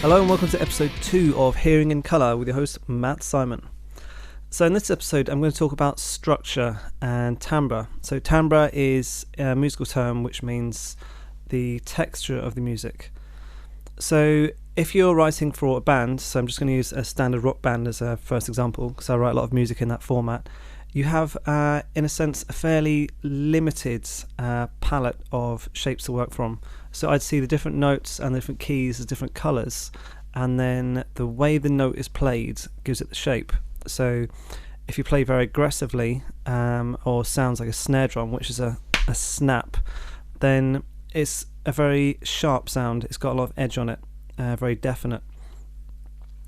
Hello and welcome to episode 2 of Hearing in Colour with your host Matt Simon. So in this episode I'm going to talk about structure and timbre. So timbre is a musical term which means the texture of the music. So if you're writing for a band, so I'm just going to use a standard rock band as a first example because I write a lot of music in that format, you have in a sense a fairly limited palette of shapes to work from. So I'd see the different notes and the different keys as different colours, and then the way the note is played gives it the shape. So if you play very aggressively or sounds like a snare drum, which is a snap, then it's a very sharp sound. It's got a lot of edge on it, very definite.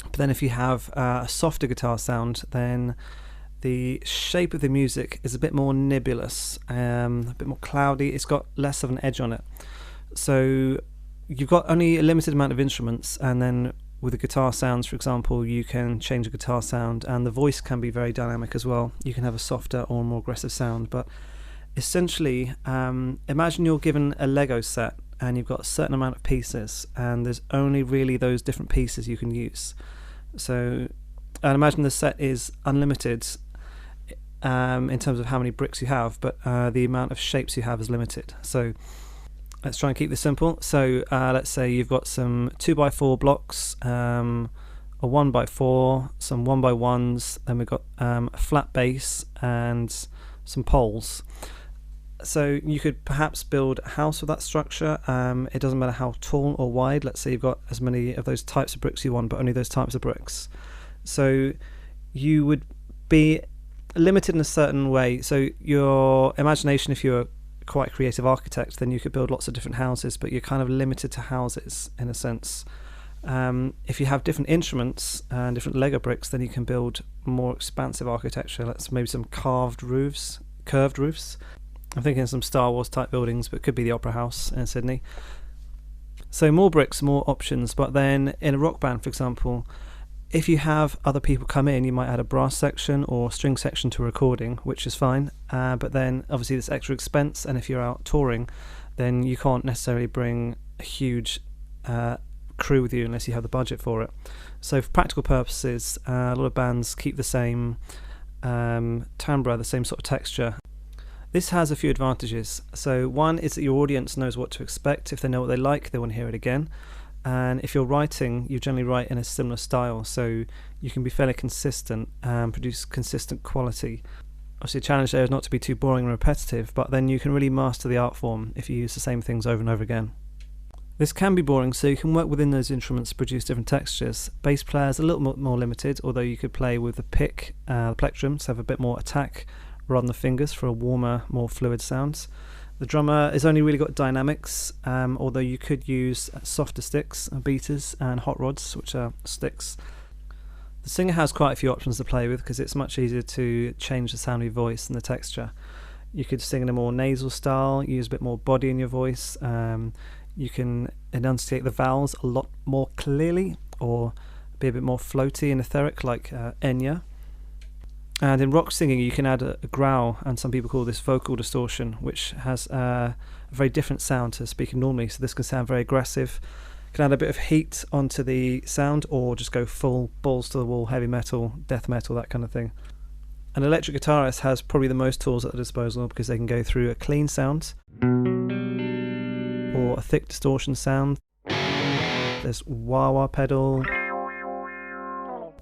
But then if you have a softer guitar sound, then the shape of the music is a bit more nebulous, a bit more cloudy. It's got less of an edge on it. So you've got only a limited amount of instruments, and then with the guitar sounds, for example, you can change a guitar sound, and the voice can be very dynamic as well. You can have a softer or more aggressive sound, but essentially imagine you're given a Lego set and you've got a certain amount of pieces, and there's only really those different pieces you can use. So and imagine the set is unlimited in terms of how many bricks you have, but the amount of shapes you have is limited. So let's try and keep this simple. So let's say you've got some 2x4 blocks, a 1x4, some 1x1s, then we've got a flat bass and some poles. So you could perhaps build a house with that structure. It doesn't matter how tall or wide. Let's say you've got as many of those types of bricks you want, but only those types of bricks. So you would be limited in a certain way. So your imagination, if you're quite a creative architect, then you could build lots of different houses, but you're kind of limited to houses in a sense. If you have different instruments and different Lego bricks, then you can build more expansive architecture. Let's maybe some curved roofs. I'm thinking some Star Wars type buildings, but it could be the Opera House in Sydney. So more bricks, more options. But then in a rock band, for example, if you have other people come in, you might add a brass section or string section to a recording, which is fine. But then obviously there's extra expense, and if you're out touring, then you can't necessarily bring a huge crew with you unless you have the budget for it. So for practical purposes, a lot of bands keep the same timbre, the same sort of texture. This has a few advantages. So one is that your audience knows what to expect. If they know what they like, they want to hear it again. And if you're writing, you generally write in a similar style, so you can be fairly consistent and produce consistent quality. Obviously, the challenge there is not to be too boring and repetitive, but then you can really master the art form if you use the same things over and over again. This can be boring, so you can work within those instruments to produce different textures. Bass players are a little more limited, although you could play with the pick, the plectrum, to have a bit more attack rather than the fingers for a warmer, more fluid sound. The drummer has only really got dynamics, although you could use softer sticks, beaters, and hot rods, which are sticks. The singer has quite a few options to play with because it's much easier to change the sound of your voice and the texture. You could sing in a more nasal style, use a bit more body in your voice. You can enunciate the vowels a lot more clearly, or be a bit more floaty and etheric, like Enya. And in rock singing, you can add a growl, and some people call this vocal distortion, which has a very different sound to speaking normally. So this can sound very aggressive. You can add a bit of heat onto the sound, or just go full balls to the wall, heavy metal, death metal, that kind of thing. An electric guitarist has probably the most tools at their disposal because they can go through a clean sound or a thick distortion sound. There's wah-wah pedal,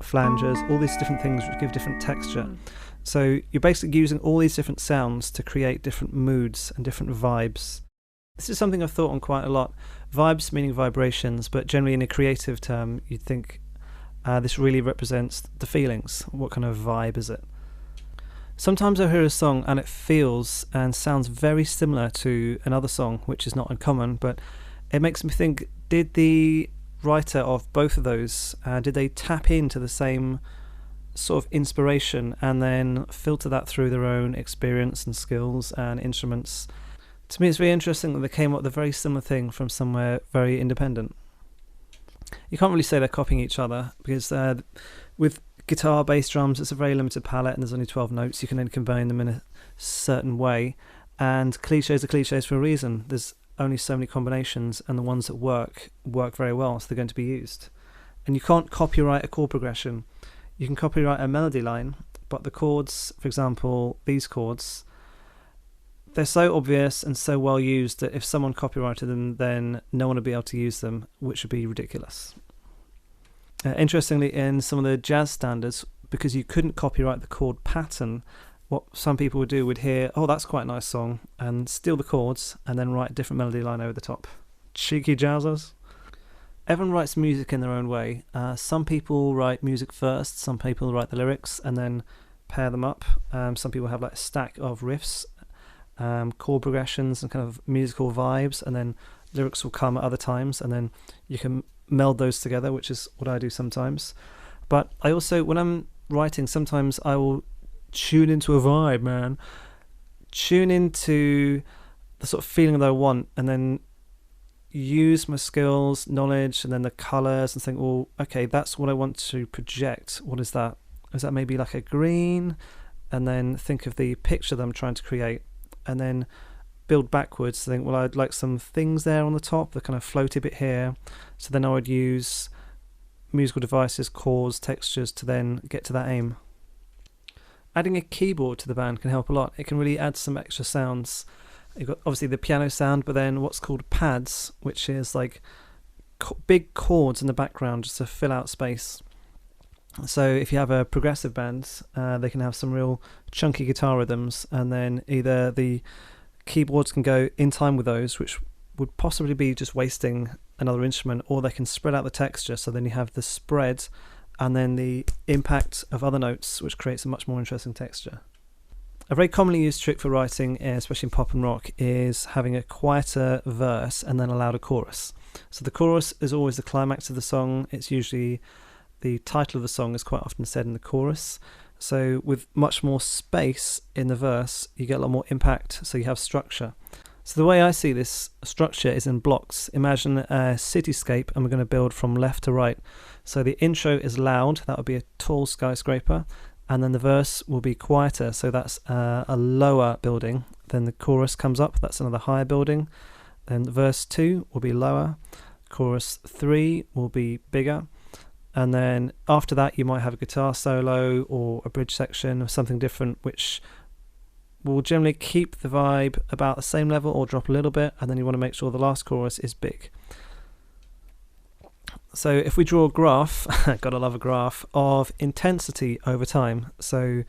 flangers, all these different things which give different texture. So you're basically using all these different sounds to create different moods and different vibes. This is something I've thought on quite a lot. Vibes meaning vibrations, but generally in a creative term you'd think this really represents the feelings. What kind of vibe is it? Sometimes I hear a song and it feels and sounds very similar to another song, which is not uncommon, but it makes me think, did the writer of both of those, did they tap into the same sort of inspiration and then filter that through their own experience and skills and instruments? To me, it's very interesting that they came up with a very similar thing from somewhere very independent. You can't really say they're copying each other because with guitar, bass, drums, it's a very limited palette and there's only 12 notes. You can only combine them in a certain way, and cliches are cliches for a reason. There's only so many combinations, and the ones that work very well, so they're going to be used. And you can't copyright a chord progression. You can copyright a melody line, but the chords, for example, these chords, they're so obvious and so well used that if someone copyrighted them, then no one would be able to use them, which would be ridiculous. Interestingly, in some of the jazz standards, because you couldn't copyright the chord pattern, what some people would do would hear, oh, that's quite a nice song, and steal the chords and then write a different melody line over the top. Cheeky jazzers. Everyone writes music in their own way. Some people write music first, some people write the lyrics and then pair them up. Some people have like a stack of riffs, chord progressions and kind of musical vibes, and then lyrics will come at other times, and then you can meld those together, which is what I do sometimes. But I also, when I'm writing, sometimes I will tune into a vibe, man. Tune into the sort of feeling that I want, and then use my skills, knowledge, and then the colours, and think, well, okay, that's what I want to project. What is that? Is that maybe like a green? And then think of the picture that I'm trying to create, and then build backwards. Think, well, I'd like some things there on the top, the kind of floaty bit here. So then I would use musical devices, chords, textures to then get to that aim. Adding a keyboard to the band can help a lot. It can really add some extra sounds. You've got obviously the piano sound, but then what's called pads, which is like big chords in the background just to fill out space. So if you have a progressive band, they can have some real chunky guitar rhythms, and then either the keyboards can go in time with those, which would possibly be just wasting another instrument, or they can spread out the texture, so then you have the spread and then the impact of other notes, which creates a much more interesting texture. A very commonly used trick for writing, especially in pop and rock, is having a quieter verse and then a louder chorus. So the chorus is always the climax of the song. It's usually the title of the song is quite often said in the chorus. So with much more space in the verse, you get a lot more impact, so you have structure. So the way I see this structure is in blocks. Imagine a cityscape, and we're going to build from left to right. So the intro is loud, that would be a tall skyscraper, and then the verse will be quieter, so that's a lower building. Then the chorus comes up, that's another higher building. Then verse 2 will be lower, chorus 3 will be bigger, and then after that you might have a guitar solo or a bridge section or something different, which will generally keep the vibe about the same level or drop a little bit, and then you want to make sure the last chorus is big. So if we draw a graph, gotta love a graph, of intensity over time. So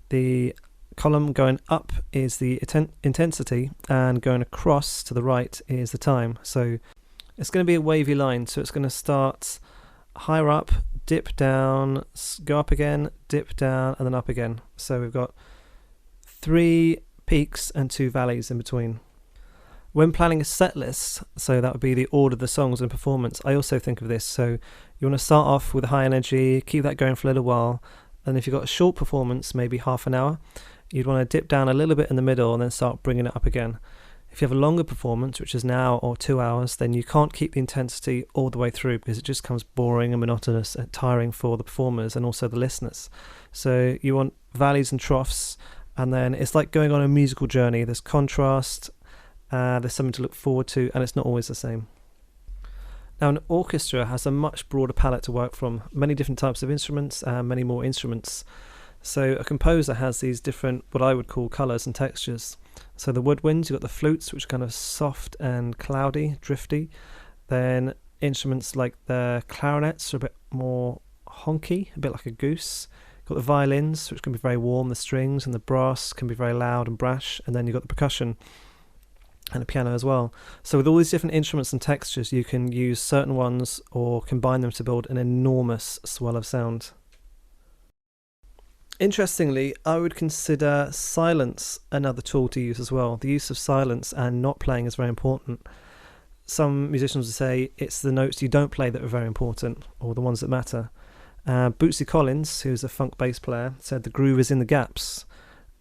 the column going up is the intensity, and going across to the right is the time. So it's going to be a wavy line, so it's going to start higher up, dip down, go up again, dip down, and then up again. So we've got 3 peaks and 2 valleys in between. When planning a set list, so that would be the order of the songs and performance, I also think of this. So you want to start off with high energy, keep that going for a little while, and if you've got a short performance, maybe half an hour, you'd want to dip down a little bit in the middle and then start bringing it up again. If you have a longer performance, which is an hour or 2 hours, then you can't keep the intensity all the way through, because it just becomes boring and monotonous and tiring for the performers and also the listeners. So you want valleys and troughs, and then it's like going on a musical journey. There's contrast, there's something to look forward to, and it's not always the same. Now, an orchestra has a much broader palette to work from, many different types of instruments, many more instruments. So a composer has these different, what I would call colours and textures. So the woodwinds, you've got the flutes, which are kind of soft and cloudy, drifty. Then instruments like the clarinets are a bit more honky, a bit like a goose. You've got the violins, which can be very warm, the strings, and the brass can be very loud and brash. And then you've got the percussion and the piano as well. So with all these different instruments and textures, you can use certain ones or combine them to build an enormous swell of sound. Interestingly, I would consider silence another tool to use as well. The use of silence and not playing is very important. Some musicians would say it's the notes you don't play that are very important, or the ones that matter. Bootsy Collins, who's a funk bass player, said the groove is in the gaps.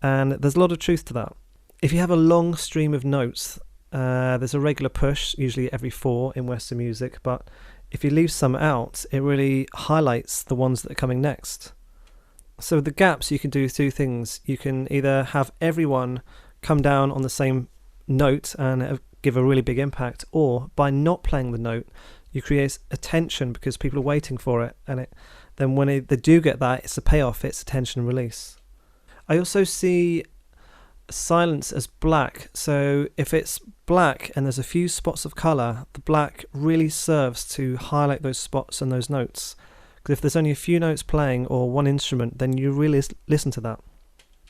And there's a lot of truth to that. If you have a long stream of notes, there's a regular push, usually every 4 in Western music, but if you leave some out, it really highlights the ones that are coming next. So with the gaps, you can do 2 things. You can either have everyone come down on the same note and give a really big impact, or by not playing the note, You create attention because people are waiting for it, and then when they do get that, it's a payoff, it's attention and release. I also see silence as black. So if it's black and there's a few spots of colour, the black really serves to highlight those spots and those notes. Because if there's only a few notes playing or one instrument, then you really listen to that.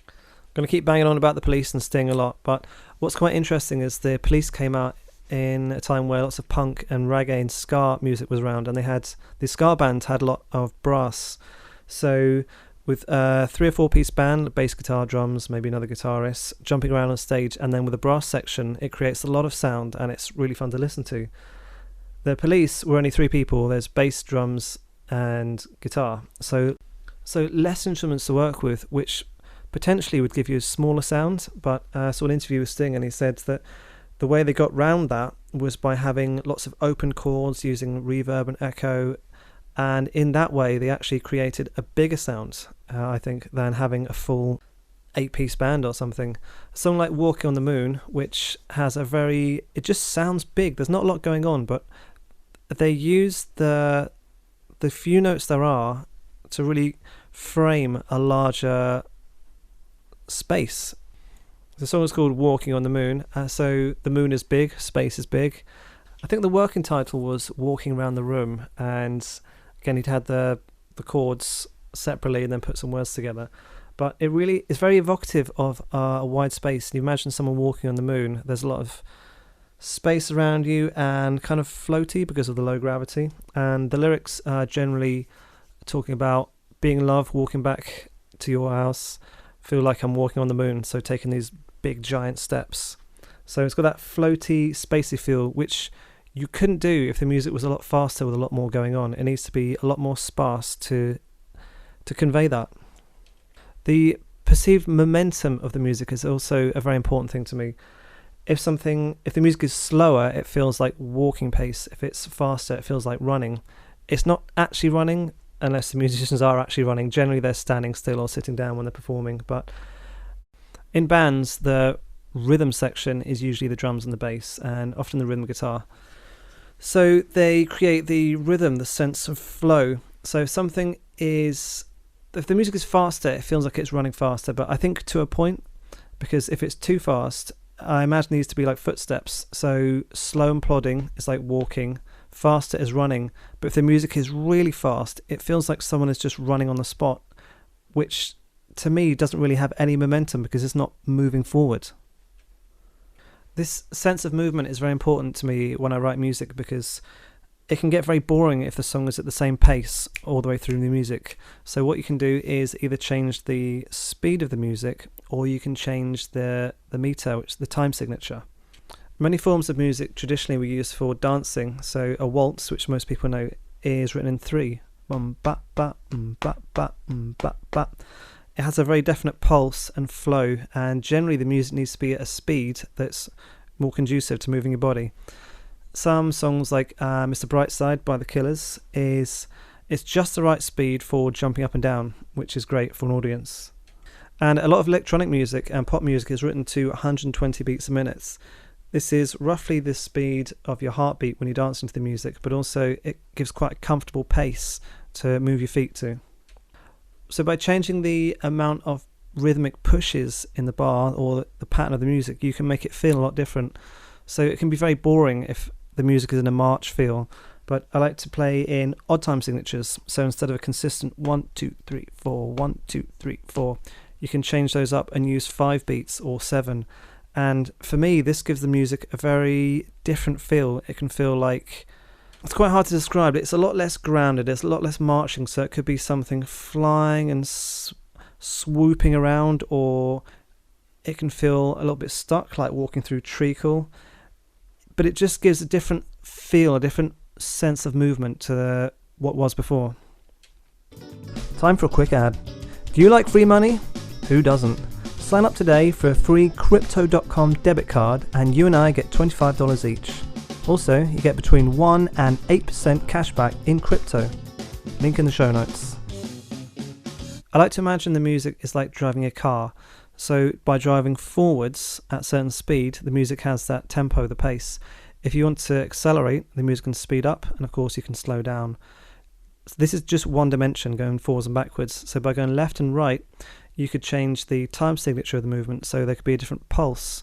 I'm going to keep banging on about the Police and Sting a lot, but what's quite interesting is the Police came out in a time where lots of punk and reggae and ska music was around, and the ska band had a lot of brass. So with a 3 or 4 piece band, bass guitar, drums, maybe another guitarist, jumping around on stage, and then with a brass section, it creates a lot of sound and it's really fun to listen to. The Police were only 3 people. There's bass, drums and guitar. So less instruments to work with, which potentially would give you a smaller sound, but I saw an interview with Sting and he said that the way they got round that was by having lots of open chords, using reverb and echo, and in that way they actually created a bigger sound, I think, than having a full 8-piece band or something. A song like Walking on the Moon, which has it just sounds big, there's not a lot going on, but they use the few notes there are to really frame a larger space. The song is called Walking on the Moon, so the moon is big, space is big. I think the working title was Walking Around the Room, and again he'd had the chords separately and then put some words together. But it really is very evocative of a wide space. And you imagine someone walking on the moon, there's a lot of space around you and kind of floaty because of the low gravity. And the lyrics are generally talking about being in love, walking back to your house, feel like I'm walking on the moon, so taking these big giant steps. So it's got that floaty, spacey feel, which you couldn't do if the music was a lot faster with a lot more going on. It needs to be a lot more sparse to convey that. The perceived momentum of the music is also a very important thing to me. If the music is slower, it feels like walking pace. If it's faster, it feels like running. It's not actually running unless the musicians are actually running. Generally, they're standing still or sitting down when they're performing. But in bands, the rhythm section is usually the drums and the bass, and often the rhythm guitar. So they create the rhythm, the sense of flow. So if the music is faster, it feels like it's running faster, but I think to a point, because if it's too fast, I imagine these to be like footsteps. So slow and plodding is like walking, faster is running. But if the music is really fast, it feels like someone is just running on the spot, which to me doesn't really have any momentum because it's not moving forward. This sense of movement is very important to me when I write music, because it can get very boring if the song is at the same pace all the way through the music. So what you can do is either change the speed of the music, or you can change the meter, which is the time signature. Many forms of music traditionally were used for dancing. So a waltz, which most people know, is written in 3. Ba ba ba ba ba ba. It has a very definite pulse and flow, and generally the music needs to be at a speed that's more conducive to moving your body. Some songs like Mr. Brightside by The Killers it's just the right speed for jumping up and down, which is great for an audience. And a lot of electronic music and pop music is written to 120 beats a minute. This is roughly the speed of your heartbeat when you dance into the music, but also it gives quite a comfortable pace to move your feet to. So by changing the amount of rhythmic pushes in the bar or the pattern of the music, you can make it feel a lot different. So it can be very boring if the music is in a march feel, but I like to play in odd time signatures. So instead of a consistent 1 2 3 4 1 2 3 4, you can change those up and use 5 beats or 7. And for me, this gives the music a very different feel. It can feel like, it's quite hard to describe. It's a lot less grounded. It's a lot less marching. So it could be something flying and swooping around, or it can feel a little bit stuck, like walking through treacle. But it just gives a different feel, a different sense of movement to what was before. Time for a quick ad. Do you like free money? Who doesn't? Sign up today for a free Crypto.com debit card, and you and I get $25 each. Also, you get between 1 and 8% cashback in crypto. Link in the show notes. I like to imagine the music is like driving a car. So by driving forwards at certain speed, the music has that tempo, the pace. If you want to accelerate, the music can speed up, and of course you can slow down. So this is just one dimension, going forwards and backwards. So by going left and right, you could change the time signature of the movement, so there could be a different pulse.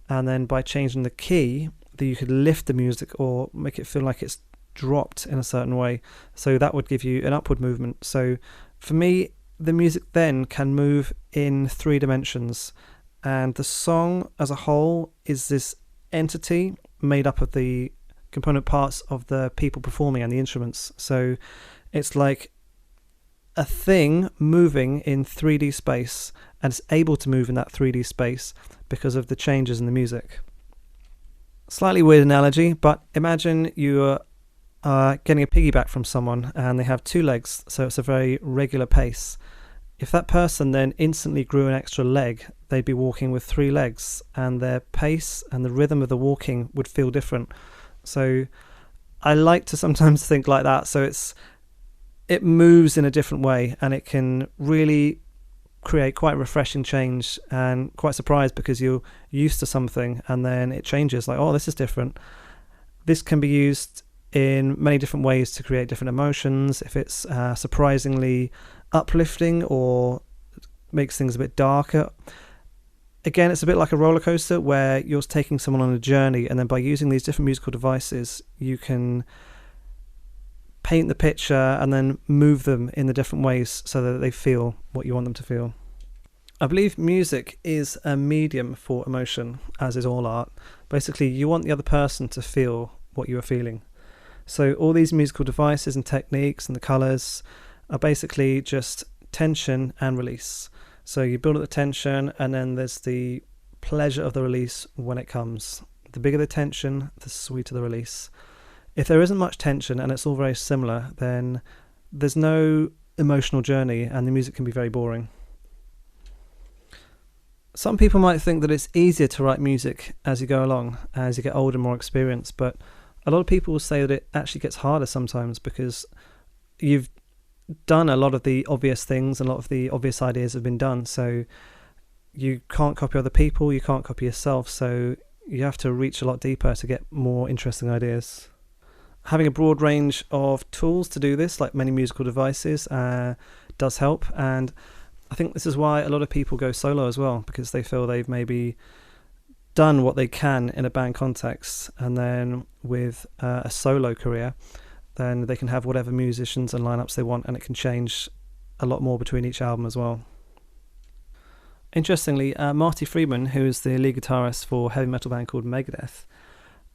And then by changing the key, you could lift the music or make it feel like it's dropped in a certain way. So that would give you an upward movement. So for me, the music then can move in 3 dimensions, and the song as a whole is this entity made up of the component parts of the people performing and the instruments. So it's like a thing moving in 3D space, and it's able to move in that 3D space because of the changes in the music. Slightly weird analogy, but imagine you are getting a piggyback from someone and they have 2 legs, so it's a very regular pace. If that person then instantly grew an extra leg, they'd be walking with 3 legs, and their pace and the rhythm of the walking would feel different. So I like to sometimes think like that. So it moves in a different way, and it can really create quite a refreshing change, and quite surprised because you're used to something and then it changes, like, oh, this is different. This can be used in many different ways to create different emotions. If it's surprisingly uplifting or makes things a bit darker. Again, it's a bit like a roller coaster where you're taking someone on a journey, and then by using these different musical devices, you can paint the picture and then move them in the different ways so that they feel what you want them to feel. I believe music is a medium for emotion, as is all art. Basically, you want the other person to feel what you are feeling. So all these musical devices and techniques and the colours are basically just tension and release. So you build up the tension, and then there's the pleasure of the release when it comes. The bigger the tension, the sweeter the release. If there isn't much tension and it's all very similar, then there's no emotional journey, and the music can be very boring. Some people might think that it's easier to write music as you go along, as you get older and more experienced, but a lot of people will say that it actually gets harder sometimes because you've done a lot of the obvious things, and a lot of the obvious ideas have been done, so you can't copy other people, you can't copy yourself, so you have to reach a lot deeper to get more interesting ideas. Having a broad range of tools to do this, like many musical devices, does help, and I think this is why a lot of people go solo as well, because they feel they've maybe done what they can in a band context, and then with a solo career, then they can have whatever musicians and lineups they want, and it can change a lot more between each album as well. Interestingly, Marty Friedman, who is the lead guitarist for a heavy metal band called Megadeth,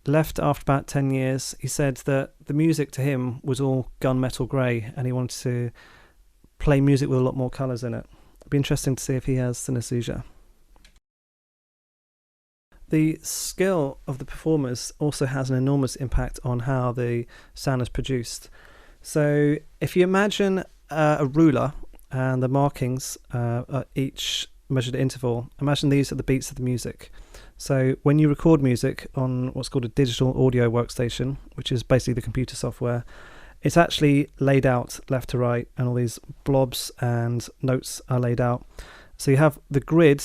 left after about 10 years. He said that the music to him was all gunmetal grey, and he wanted to play music with a lot more colours in it. It'd be interesting to see if he has synesthesia. The skill of the performers also has an enormous impact on how the sound is produced. So if you imagine a ruler and the markings at each measured interval, imagine these are the beats of the music. So when you record music on what's called a digital audio workstation, which is basically the computer software, it's actually laid out left to right, and all these blobs and notes are laid out. So you have the grid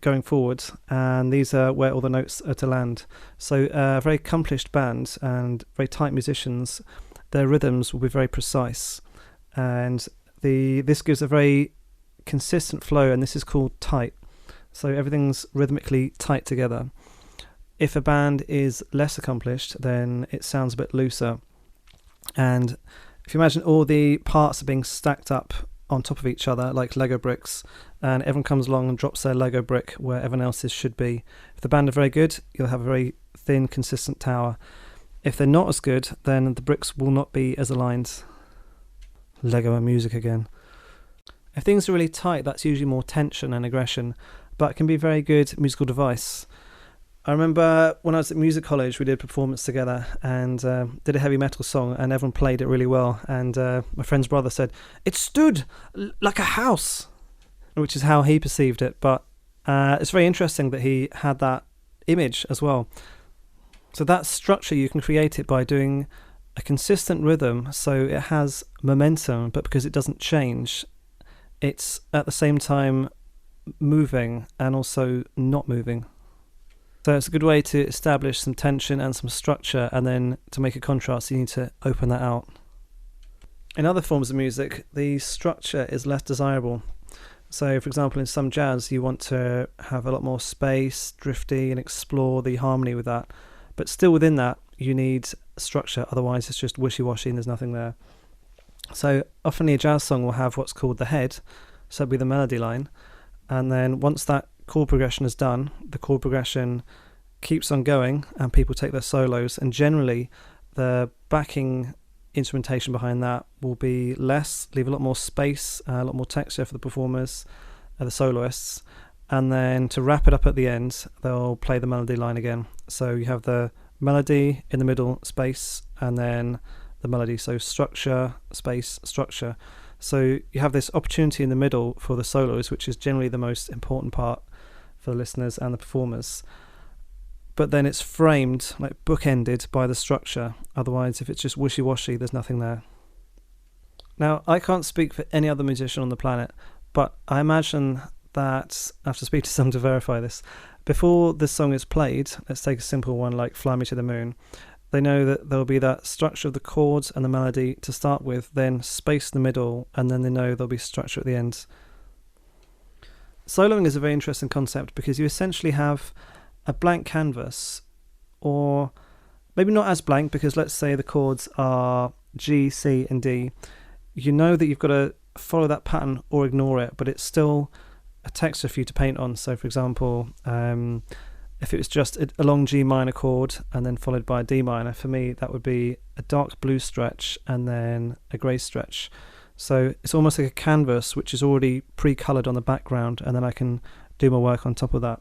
going forward, and these are where all the notes are to land. So a very accomplished band and very tight musicians, their rhythms will be very precise, and this gives a very consistent flow, and this is called tight. So everything's rhythmically tight together. If a band is less accomplished, then it sounds a bit looser. And if you imagine all the parts are being stacked up on top of each other like Lego bricks, and everyone comes along and drops their Lego brick where everyone else's should be. If the band are very good, you'll have a very thin, consistent tower. If they're not as good, then the bricks will not be as aligned. Lego and music again. If things are really tight, that's usually more tension and aggression, but it can be a very good musical device. I remember when I was at music college, we did a performance together and did a heavy metal song, and everyone played it really well. And my friend's brother said, "It stood like a house," which is how he perceived it. But it's very interesting that he had that image as well. So that structure, you can create it by doing a consistent rhythm, so it has momentum, but because it doesn't change, it's at the same time moving and also not moving. So it's a good way to establish some tension and some structure, and then to make a contrast you need to open that out. In other forms of music, the structure is less desirable. So for example, in some jazz you want to have a lot more space, drifty, and explore the harmony with that. But still within that you need structure, otherwise it's just wishy-washy and there's nothing there. So often a jazz song will have what's called the head, so it'll be the melody line, and then once that chord progression is done, the chord progression keeps on going and people take their solos, and generally the backing instrumentation behind that will be less, leave a lot more space, a lot more texture for the performers, the soloists, and then to wrap it up at the end they'll play the melody line again. So you have the melody in the middle, space, and then the melody, so structure, space, structure. So you have this opportunity in the middle for the solos, which is generally the most important part for the listeners and the performers. But then it's framed, like bookended by the structure. Otherwise, if it's just wishy-washy, there's nothing there. Now, I can't speak for any other musician on the planet, but I imagine that, I have to speak to someone to verify this, before this song is played, let's take a simple one like Fly Me to the Moon, they know that there'll be that structure of the chords and the melody to start with, then space in the middle, and then they know there'll be structure at the end. Soloing is a very interesting concept because you essentially have a blank canvas, or maybe not as blank, because let's say the chords are G, C and D. You know that you've got to follow that pattern or ignore it, but it's still a texture for you to paint on. So for example, if it was just a long G minor chord and then followed by a D minor, for me that would be a dark blue stretch and then a grey stretch. So it's almost like a canvas which is already pre-coloured on the background, and then I can do my work on top of that.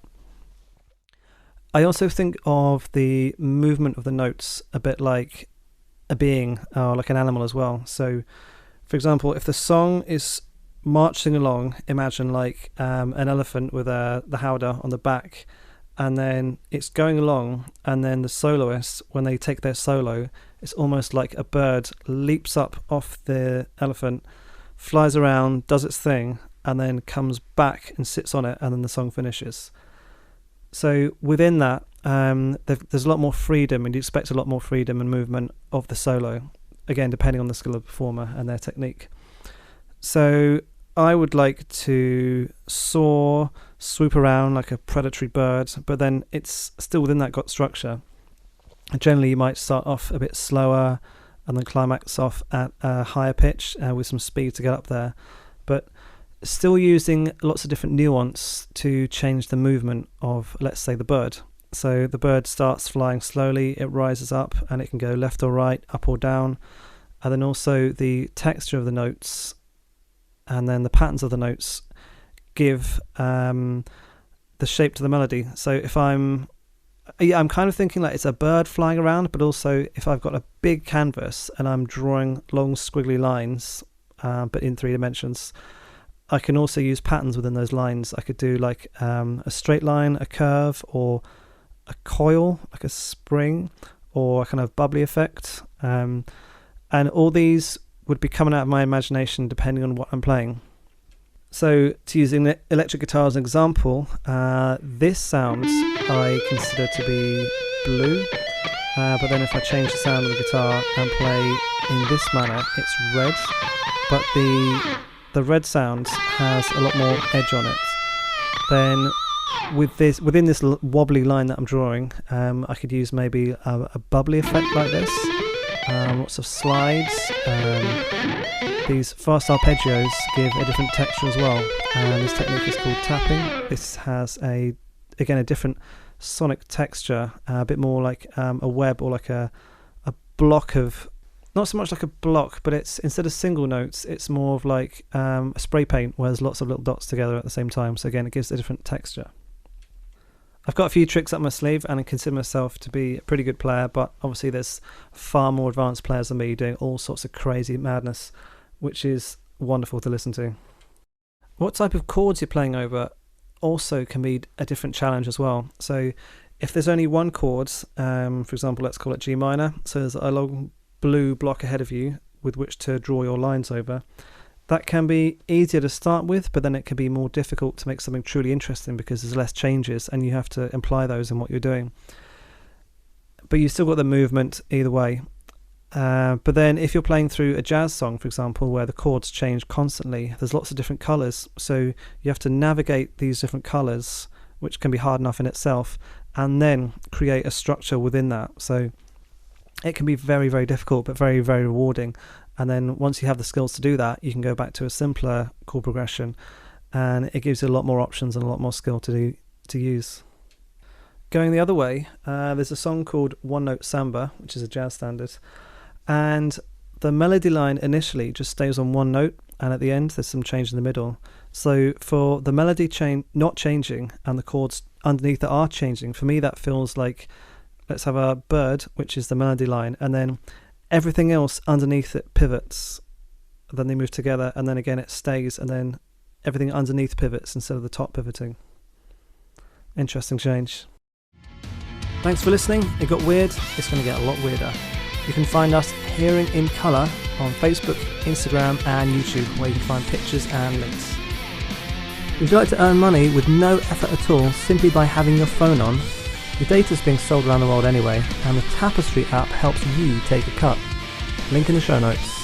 I also think of the movement of the notes a bit like a being, or like an animal as well. So for example, if the song is marching along, imagine like an elephant with the howdah on the back, and then it's going along, and then the soloists, when they take their solo, it's almost like a bird leaps up off the elephant, flies around, does its thing, and then comes back and sits on it, and then the song finishes. So within that, there's a lot more freedom, and you expect a lot more freedom and movement of the solo, again depending on the skill of the performer and their technique. So I would like to soar, swoop around like a predatory bird, but then it's still within that got structure. And generally you might start off a bit slower and then climax off at a higher pitch with some speed to get up there, but still using lots of different nuance to change the movement of, let's say, the bird. So the bird starts flying slowly, it rises up, and it can go left or right, up or down, and then also the texture of the notes and then the patterns of the notes give the shape to the melody. So if I'm kind of thinking like it's a bird flying around, but also if I've got a big canvas and I'm drawing long squiggly lines, but in 3 dimensions, I can also use patterns within those lines. I could do like a straight line, a curve, or a coil, like a spring, or a kind of bubbly effect. And all these would be coming out of my imagination depending on what I'm playing. So to use an electric guitar as an example, this sound I consider to be blue, but then if I change the sound of the guitar and play in this manner, it's red, but the red sound has a lot more edge on it. Then within this wobbly line that I'm drawing, I could use maybe a bubbly effect like this, lots of slides. These fast arpeggios give a different texture as well, and this technique is called tapping. This has a different sonic texture, a bit more like a web, or like a block of, not so much like a block, but it's, instead of single notes, it's more of like a spray paint where there's lots of little dots together at the same time. So again, it gives a different texture. I've got a few tricks up my sleeve, and I consider myself to be a pretty good player, but obviously there's far more advanced players than me doing all sorts of crazy madness, which is wonderful to listen to. What type of chords you're playing over also can be a different challenge as well. So if there's only one chord, for example, let's call it G minor, so there's a long blue block ahead of you with which to draw your lines over, That can be easier to start with, but then it can be more difficult to make something truly interesting because there's less changes and you have to imply those in what you're doing. But you still got the movement either way. But then if you're playing through a jazz song, for example, where the chords change constantly, there's lots of different colours. So you have to navigate these different colours, which can be hard enough in itself, and then create a structure within that. So it can be very, very difficult, but very, very rewarding. And then once you have the skills to do that, you can go back to a simpler chord progression, and it gives you a lot more options and a lot more skill to use. Going the other way, there's a song called Onenote Samba, which is a jazz standard. And the melody line initially just stays on one note, and at the end there's some change in the middle. So for the melody not changing and the chords underneath that are changing, for me that feels like, let's have a bird, which is the melody line, and then everything else underneath it pivots. Then they move together, and then again it stays, and then everything underneath pivots instead of the top pivoting. Interesting change. Thanks for listening. It got weird. It's going to get a lot weirder. You can find us Hearing in Colour on Facebook, Instagram and YouTube, where you can find pictures and links. Would you like to earn money with no effort at all simply by having your phone on? Your data is being sold around the world anyway, and the Tapestry app helps you take a cut. Link in the show notes.